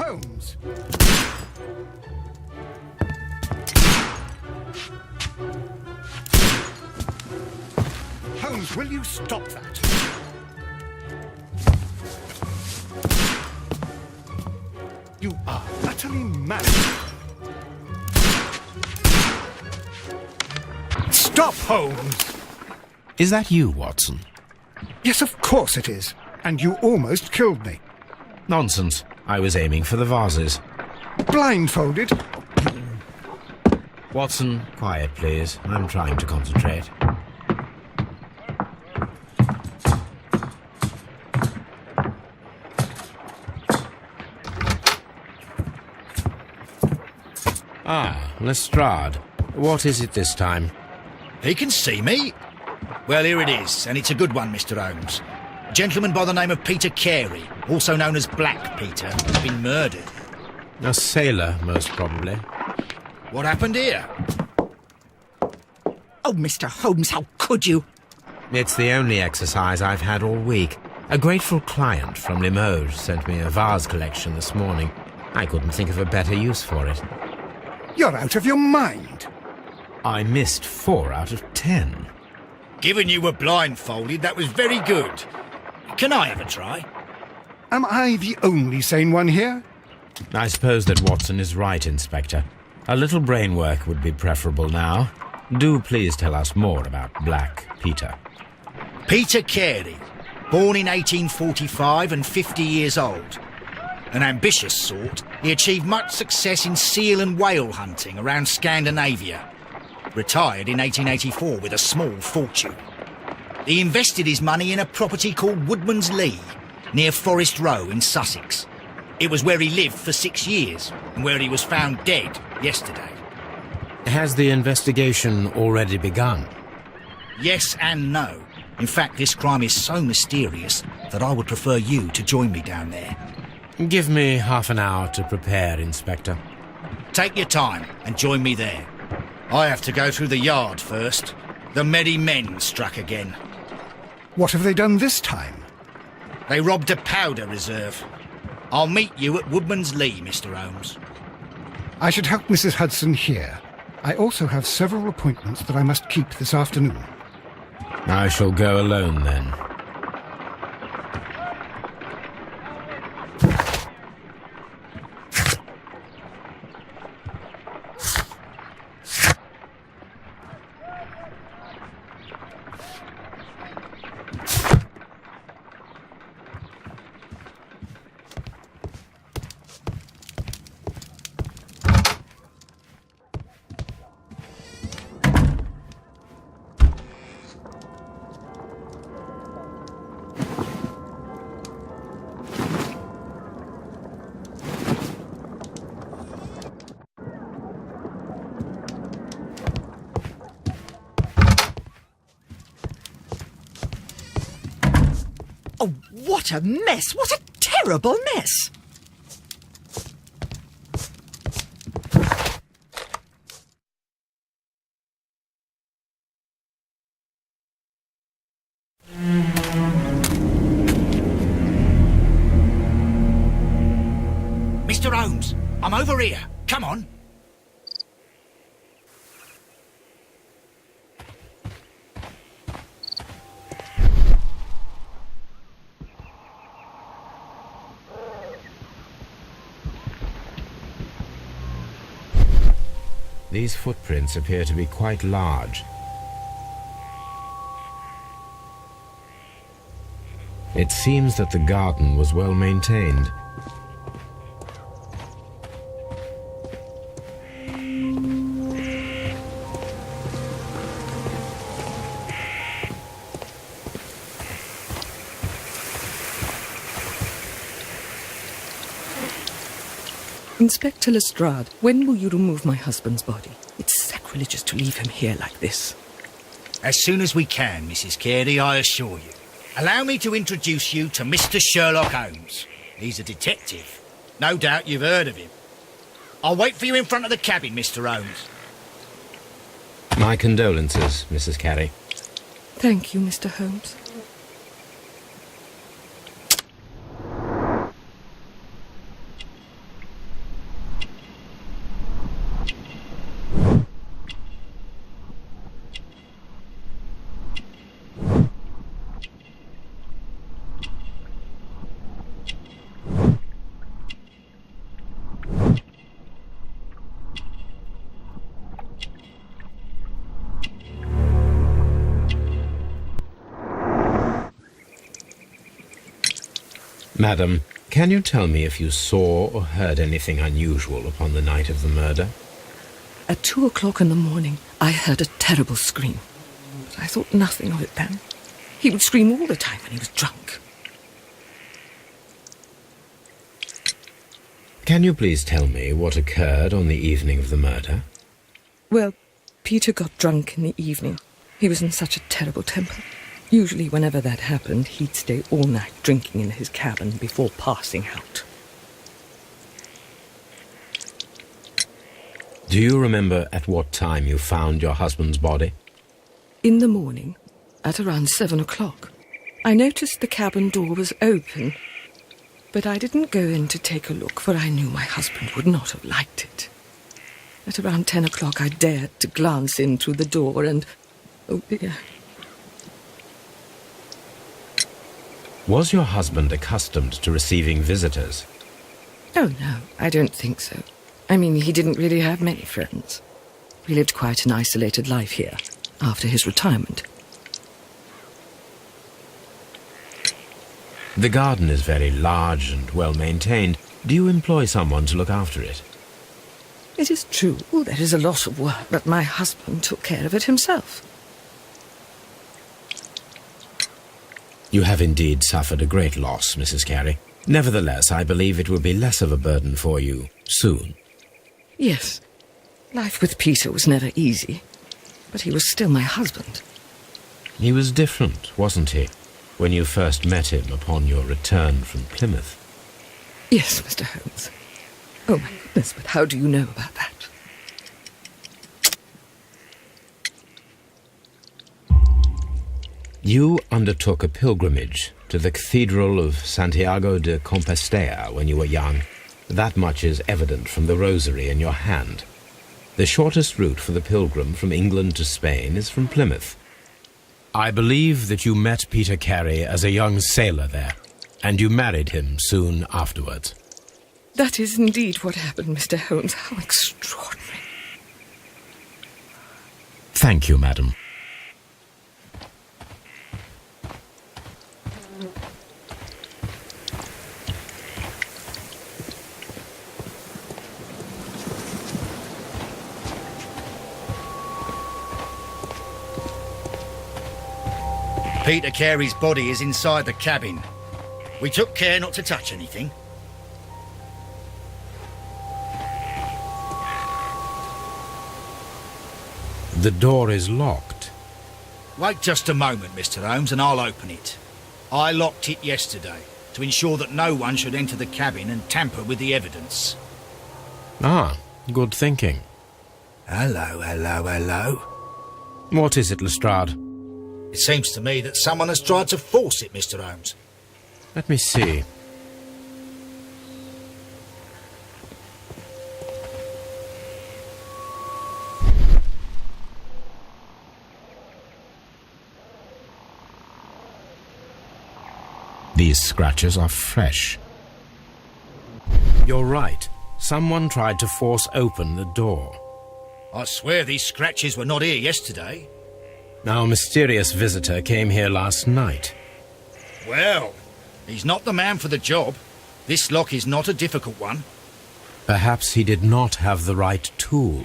Holmes! Holmes, will you stop that? You are utterly mad. Stop, Holmes! Is that you, Watson? Yes, of course it is. And you almost killed me. Nonsense. I was aiming for the vases. Blindfolded? Watson, quiet, please. I'm trying to concentrate. Ah, Lestrade. What is it this time? He can see me. Well, here it is, and it's a good one, Mr. Holmes. A gentleman by the name of Peter Carey, also known as Black Peter, has been murdered. A sailor, most probably. What happened here? Oh, Mr. Holmes, how could you? It's the only exercise I've had all week. A grateful client from Limoges sent me a vase collection this morning. I couldn't think of a better use for it. You're out of your mind. I missed 4 out of 10. Given you were blindfolded, that was very good. Can I have a try? Am I the only sane one here? I suppose that Watson is right, Inspector. A little brain work would be preferable now. Do please tell us more about Black Peter. Peter Carey, born in 1845 and 50 years old. An ambitious sort, he achieved much success in seal and whale hunting around Scandinavia. Retired in 1884 with a small fortune. He invested his money in a property called Woodman's Lee, near Forest Row in Sussex. It was where he lived for 6 years, and where he was found dead yesterday. Has the investigation already begun? Yes and no. In fact, this crime is so mysterious that I would prefer you to join me down there. Give me half an hour to prepare, Inspector. Take your time and join me there. I have to go through the yard first. The merry men struck again. What have they done this time? They robbed a powder reserve. I'll meet you at Woodman's Lee, Mr. Holmes. I should help Mrs. Hudson here. I also have several appointments that I must keep this afternoon. I shall go alone, then. Oh, what a mess! What a terrible mess! Mr. Holmes, I'm over here. Come on. These footprints appear to be quite large. It seems that the garden was well maintained. Inspector Lestrade, when will you remove my husband's body? It's sacrilegious to leave him here like this. As soon as we can, Mrs. Carey, I assure you. Allow me to introduce you to Mr. Sherlock Holmes. He's a detective. No doubt you've heard of him. I'll wait for you in front of the cabin, Mr. Holmes. My condolences, Mrs. Carey. Thank you, Mr. Holmes. Madam, can you tell me if you saw or heard anything unusual upon the night of the murder? At 2 o'clock in the morning, I heard a terrible scream. But I thought nothing of it then. He would scream all the time when he was drunk. Can you please tell me what occurred on the evening of the murder? Well, Peter got drunk in the evening. He was in such a terrible temper. Usually whenever that happened, he'd stay all night drinking in his cabin before passing out. Do you remember at what time you found your husband's body? In the morning, at around 7 o'clock, I noticed the cabin door was open, but I didn't go in to take a look, for I knew my husband would not have liked it. At around 10 o'clock, I dared to glance in through the door and... oh dear. Was your husband accustomed to receiving visitors? Oh, no, I don't think so. I mean, he didn't really have many friends. He lived quite an isolated life here, after his retirement. The garden is very large and well-maintained. Do you employ someone to look after it? It is true, there is a lot of work, but my husband took care of it himself. You have indeed suffered a great loss, Mrs. Carey. Nevertheless, I believe it will be less of a burden for you soon. Yes, life with Peter was never easy, but he was still my husband. He was different, wasn't he, when you first met him upon your return from Plymouth? Yes, Mr. Holmes. Oh, my goodness, but how do you know about that? You undertook a pilgrimage to the Cathedral of Santiago de Compostela when you were young. That much is evident from the rosary in your hand. The shortest route for the pilgrim from England to Spain is from Plymouth. I believe that you met Peter Carey as a young sailor there, and you married him soon afterwards. That is indeed what happened, Mr. Holmes. How extraordinary. Thank you, madam. Peter Carey's body is inside the cabin. We took care not to touch anything. The door is locked. Wait just a moment, Mr. Holmes, and I'll open it. I locked it yesterday to ensure that no one should enter the cabin and tamper with the evidence. Ah, good thinking. Hello, hello, hello. What is it, Lestrade? It seems to me that someone has tried to force it, Mr. Holmes. Let me see. These scratches are fresh. You're right. Someone tried to force open the door. I swear these scratches were not here yesterday. Our mysterious visitor came here last night. Well, he's not the man for the job. This lock is not a difficult one. Perhaps he did not have the right tool.